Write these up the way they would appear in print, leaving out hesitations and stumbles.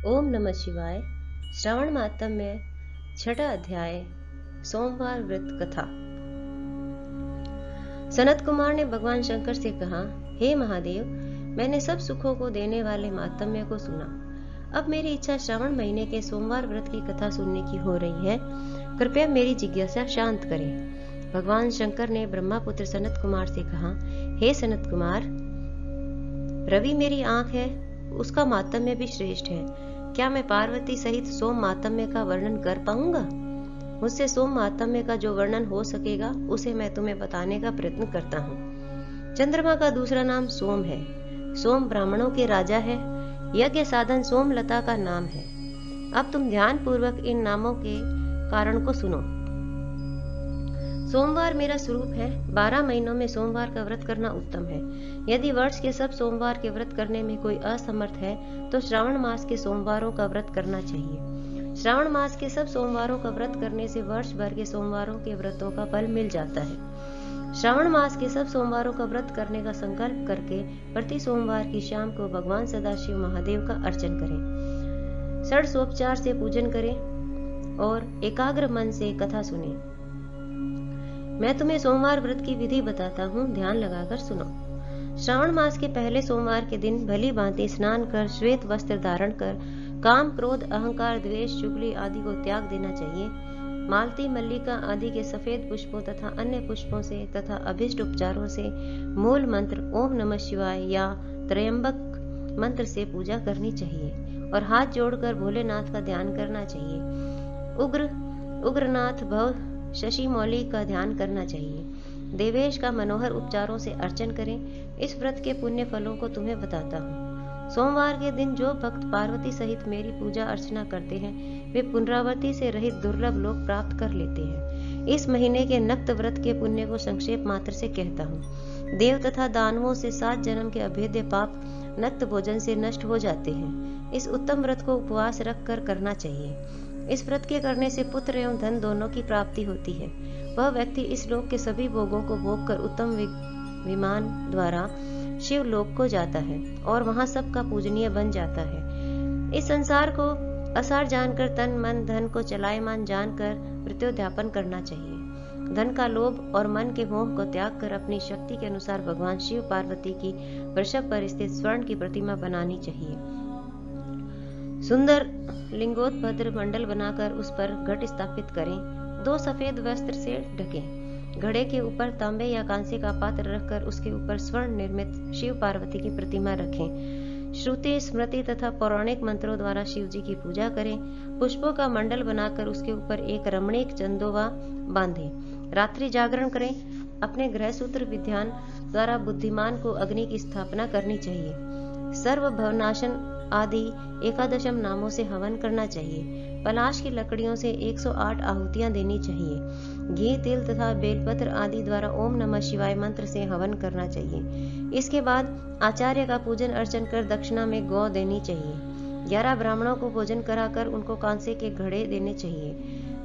ओम नमः शिवाय। श्रावण मातम्य छठा अध्याय। सोमवार व्रत कथा। सनत कुमार ने भगवान शंकर से कहा, हे महादेव, मैंने सब सुखों को देने वाले मातम्य को सुना। अब मेरी इच्छा श्रावण महीने के सोमवार व्रत की कथा सुनने की हो रही है। कृपया मेरी जिज्ञासा शांत करें। भगवान शंकर ने ब्रह्मापुत्र सनत कुमार से कहा, हे सनत कुमार, रवि मेरी आंख है, उसका मातम्य भी श्रेष्ठ है। क्या मैं पार्वती सहित सोम मातम्य का वर्णन कर पाऊंगा? मुझसे सोम मातम्य का जो वर्णन हो सकेगा उसे मैं तुम्हें बताने का प्रयत्न करता हूँ। चंद्रमा का दूसरा नाम सोम है। सोम ब्राह्मणों के राजा है। यज्ञ साधन सोमलता का नाम है। अब तुम ध्यान पूर्वक इन नामों के कारण को सुनो। सोमवार मेरा स्वरूप है। 12 महीनों में सोमवार का व्रत करना उत्तम है। यदि वर्ष के सब सोमवार के व्रत करने में कोई असमर्थ है तो श्रावण मास के सोमवारों का व्रत करना चाहिए। श्रावण मास के सब सोमवारों का व्रत करने से वर्ष भर के सोमवारों के व्रतों का फल मिल जाता है। श्रावण मास के सब सोमवारों का व्रत करने का संकल्प करके प्रति सोमवार की शाम को भगवान सदाशिव महादेव का अर्चन करें। षड्सोपचार से पूजन करें और एकाग्र मन से कथा सुने। मैं तुम्हें सोमवार व्रत की विधि बताता हूँ, ध्यान लगाकर सुनो। श्रावण मास के पहले सोमवार के दिन भली भांति स्नान कर श्वेत वस्त्र धारण कर काम, क्रोध, अहंकार, द्वेष, चुगली आदि को त्याग देना चाहिए। मालती, मल्लिका आदि के सफेद पुष्पों तथा अन्य पुष्पों से तथा अभिष्ट उपचारों से मूल मंत्र ओम नमः शिवाय या त्रयंबक मंत्र से पूजा करनी चाहिए और हाथ जोड़कर भोलेनाथ का ध्यान करना चाहिए। उग्रनाथ भव शशि मौली का ध्यान करना चाहिए। देवेश का मनोहर उपचारों से अर्चन करें। इस व्रत के पुण्य फलों को तुम्हें बताता हूँ। सोमवार के दिन जो भक्त पार्वती सहित मेरी पूजा अर्चना करते हैं वे पुनरावृत्ति से रहित दुर्लभ लोक प्राप्त कर लेते हैं। इस महीने के नक्त व्रत के पुण्य को संक्षेप मात्र से कहता हूँ। देव तथा दानवों से 7 जन्म के अभेद्य पाप नक्त भोजन से नष्ट हो जाते हैं। इस उत्तम व्रत को उपवास रख कर करना चाहिए। इस व्रत के करने से पुत्र एवं धन दोनों की प्राप्ति होती है। वह व्यक्ति इस लोक के सभी भोगों को भोग कर उत्तम विमान द्वारा शिव लोक को जाता है और वहां सबका पूजनीय बन जाता है। इस संसार को असार जानकर तन मन धन को चलायमान जानकर प्रत्योध्यापन करना चाहिए। धन का लोभ और मन के मोह को त्याग कर अपनी शक्ति के अनुसार भगवान शिव पार्वती की वृषभ पर स्थित स्वर्ण की प्रतिमा बनानी चाहिए। सुंदर लिंगोत्भद्र मंडल बनाकर उस पर घट स्थापित करें। 2 सफेद वस्त्र से ढकें। घड़े के ऊपर तांबे या कांसे का पात्र रखकर उसके ऊपर स्वर्ण निर्मित शिव पार्वती की प्रतिमा रखें। श्रुति, स्मृति तथा पौराणिक मंत्रों द्वारा शिव जी की पूजा करें। पुष्पों का मंडल बनाकर उसके ऊपर एक रमणीक चंदोवा बांधें। रात्रि जागरण करें। अपने गृह सूत्र विधान द्वारा बुद्धिमान को अग्नि की स्थापना करनी चाहिए। सर्व भवनाशन आदि 11 नामों से हवन करना चाहिए। पलाश की लकड़ियों से 108 आहुतियां देनी चाहिए। घी, तिल तथा बेलपत्र आदि द्वारा ओम नमः शिवाय मंत्र से हवन करना चाहिए। इसके बाद आचार्य का पूजन अर्चन कर दक्षिणा में गौ देनी चाहिए। 11 ब्राह्मणों को भोजन कराकर उनको कांसे के घड़े देने चाहिए।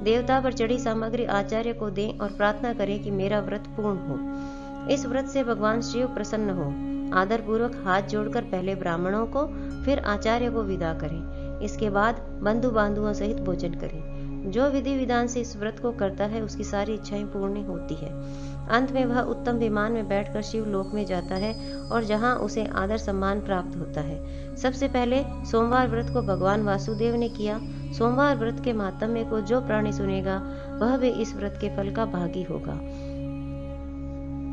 देवता पर चढ़ी सामग्री आचार्य को दें और प्रार्थना करें कि मेरा व्रत पूर्ण हो। इस व्रत से भगवान शिव प्रसन्न हो। आदर पूर्वक हाथ जोड़कर पहले ब्राह्मणों को फिर आचार्य को विदा करें। इसके बाद बंधु बांधुओं सहित भोजन करें। जो विधि विधान से इस व्रत को करता है उसकी सारी इच्छाएं पूर्ण होती है। अंत में वह उत्तम विमान में बैठकर शिव लोक में जाता है और जहां उसे आदर सम्मान प्राप्त होता है। सबसे पहले सोमवार व्रत को भगवान वासुदेव ने किया। सोमवार व्रत के मातम्य को जो प्राणी सुनेगा वह भी इस व्रत के फल का भागी होगा।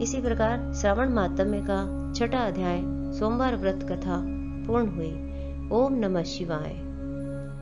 इसी प्रकार श्रावण मातम्य का छठा अध्याय सोमवार व्रत कथा पूर्ण हुई। ओम नमः शिवाय।